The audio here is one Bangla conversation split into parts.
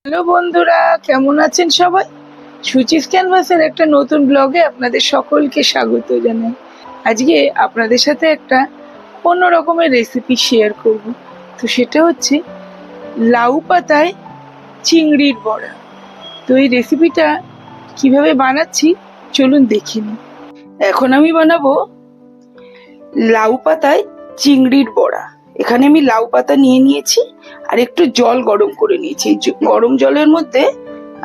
হ্যালো বন্ধুরা, কেমন আছেন সবাই? সুচিস ক্যানভাসের একটা নতুন ব্লগে আপনাদের সকলকে স্বাগত জানাই। আজকে আপনাদের সাথে একটা অন্য রকমের রেসিপি শেয়ার করব। তো সেটা হচ্ছে লাউ পাতায় চিংড়ির বড়া। তো এই রেসিপিটা কিভাবে বানাচ্ছি চলুন দেখে নিই। এখন আমি বানাবো লাউ পাতায় চিংড়ির বড়া। এখানে আমি লাউ পাতা নিয়ে নিয়েছি আর একটু জল গরম করে নিয়েছি। গরম জলের মধ্যে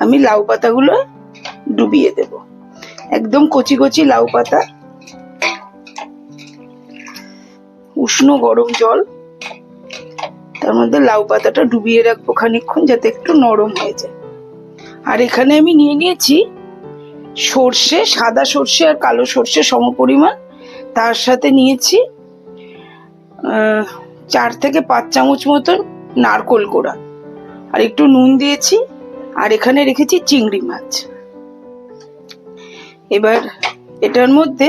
আমি লাউ পাতাগুলো ডুবিয়ে দেব। একদম কচি কচি লাউ পাতা, উষ্ণ গরম জল, তার মধ্যে লাউ পাতাটা ডুবিয়ে রাখবো খানিকক্ষণ যাতে একটু নরম হয়ে যায়। আর এখানে আমি নিয়ে নিয়েছি সর্ষে, সাদা সর্ষে আর কালো সর্ষে সমপরিমাণ। তার সাথে নিয়েছি 4 থেকে 5 চামচ মতন নারকোল কোড়া, আর একটু নুন দিয়েছি। আর এখানে রেখেছি চিংড়ি মাছ। এবার এটার মধ্যে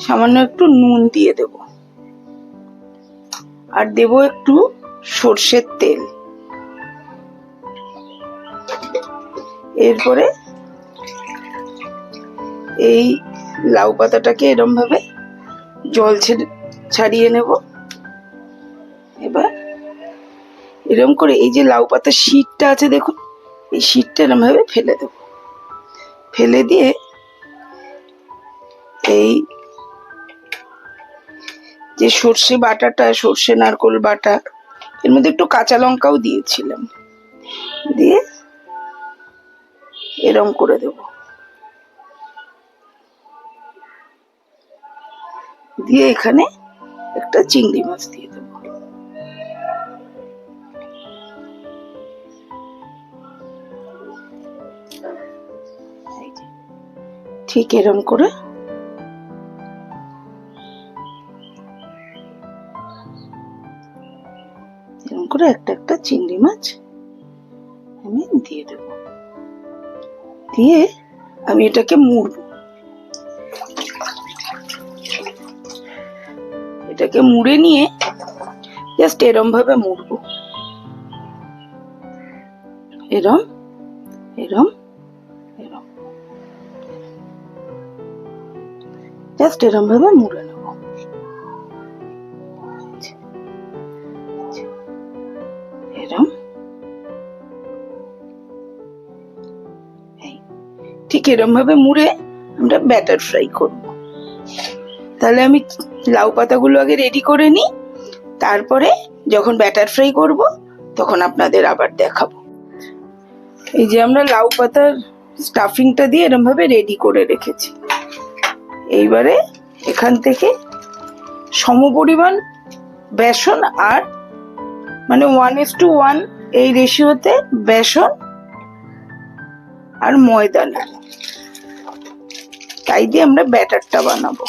সামান্য একটু নুন দিয়ে দেব, আর দেব একটু সর্ষের তেল। এরপরে এই লাউ পাতাটাকে এরম ভাবে জল ছাড়িয়ে নেব। এবার এরম করে এই যে লাউ পাতার শীটটা আছে দেখুন, এই শীটটা এরম ভাবে ফেলে দেব। ফেলে দিয়ে এই যে সর্ষে বাটাটা, সর্ষে নারকোল বাটা, এর মধ্যে একটু কাঁচা লঙ্কাও দিয়েছিলাম, দিয়ে এরম করে দেব। দিয়ে এখানে একটা চিংড়ি মাছ দিয়ে দেব। ঠিক এরম করে একটা একটা চিংড়ি মাছ আমি দিয়ে দেব। দিয়ে আমি এটাকে মুড়ব। এটাকে মুড়ে নিয়ে জাস্ট এরম ভাবে মুড়বো, এরম এরম এরম, জাস্ট এরম ভাবে মুড়ে নেব। এরম ঠিক এরম ভাবে মুড়ে আমরা ব্যাটার ফ্রাই করব। তাহলে আমি লাউ পাতাগুলো আগে রেডি করে নিই, তারপরে যখন ব্যাটার ফ্রাই করব তখন আপনাদের আবার দেখাবো। এই যে আমরা লাউ পাতার স্টাফিংটা দিয়ে এরম ভাবে রেডি করে রেখেছি। এইবারে এখান থেকে সমপরিমাণ বেসন, আর মানে 1:1 এই রেশিওতে বেসন আর ময়দা নেব। তাই দিয়ে আমরা ব্যাটারটা বানাবো।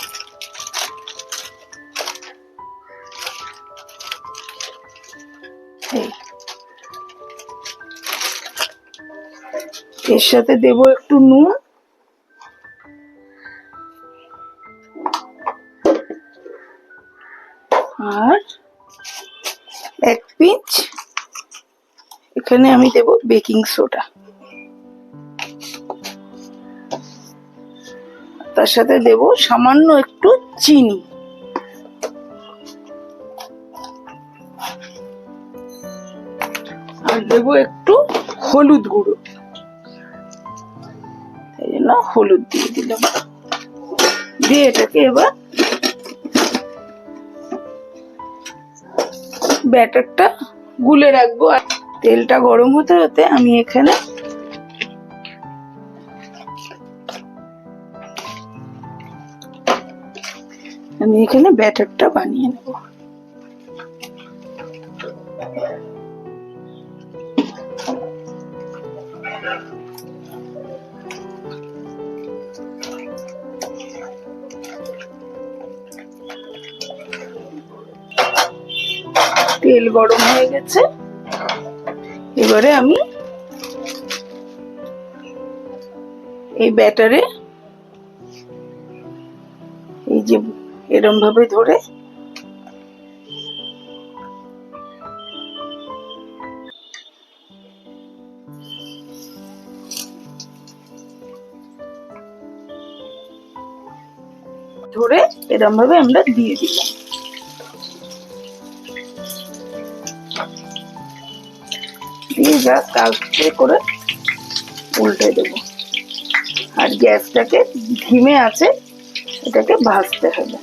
এর সাথে দেব একটু নুন, আর 1 পিঞ্চ এখানে আমি দেব বেকিং সোডা। তার সাথে দেব সামান্য একটু চিনি। আর দেব একটু হলুদ গুঁড়ো, তাই জন্য হলুদ দিয়ে দিলাম। দিয়ে এটাকে এবার ব্যাটারটা গুলে রাখবো। আর তেলটা গরম হতে হতে আমি এখানে ব্যাটারটা বানিয়ে নেব। তেল গরম হয়ে গেছে। এবারে আমি এই ব্যাটারে এই যে এরম ভাবে ধরে ধরে এরম ভাবে আমরা দিয়ে দিলাম। দিয়ে জাস্ট আস্তে করে উল্টে দেবো, আর গ্যাসটাকে ধিমে আছে এটাকে ভাজতে হবে।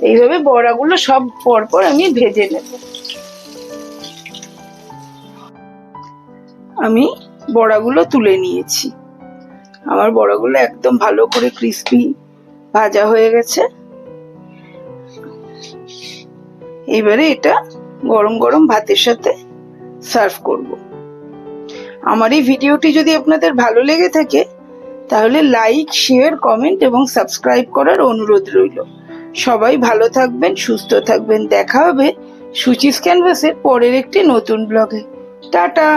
এইভাবে বড়াগুলো সব পরপর আমি ভেজে নেব। আমি বড়াগুলো তুলে নিয়েছি। আমার বড়াগুলো একদম ভালো করে ক্রিস্পি ভাজা হয়ে গেছে। এবারে এটা গরম গরম ভাতের সাথে সার্ভ করব। আমার এই ভিডিওটি যদি আপনাদের ভালো লেগে থাকে তাহলে লাইক, শেয়ার, কমেন্ট এবং সাবস্ক্রাইব করার অনুরোধ রইল। সবাই ভালো থাকবেন, সুস্থ থাকবেন। দেখা হবে সুচিস ক্যানভাসের পরের একটি নতুন ব্লগে। টাটা।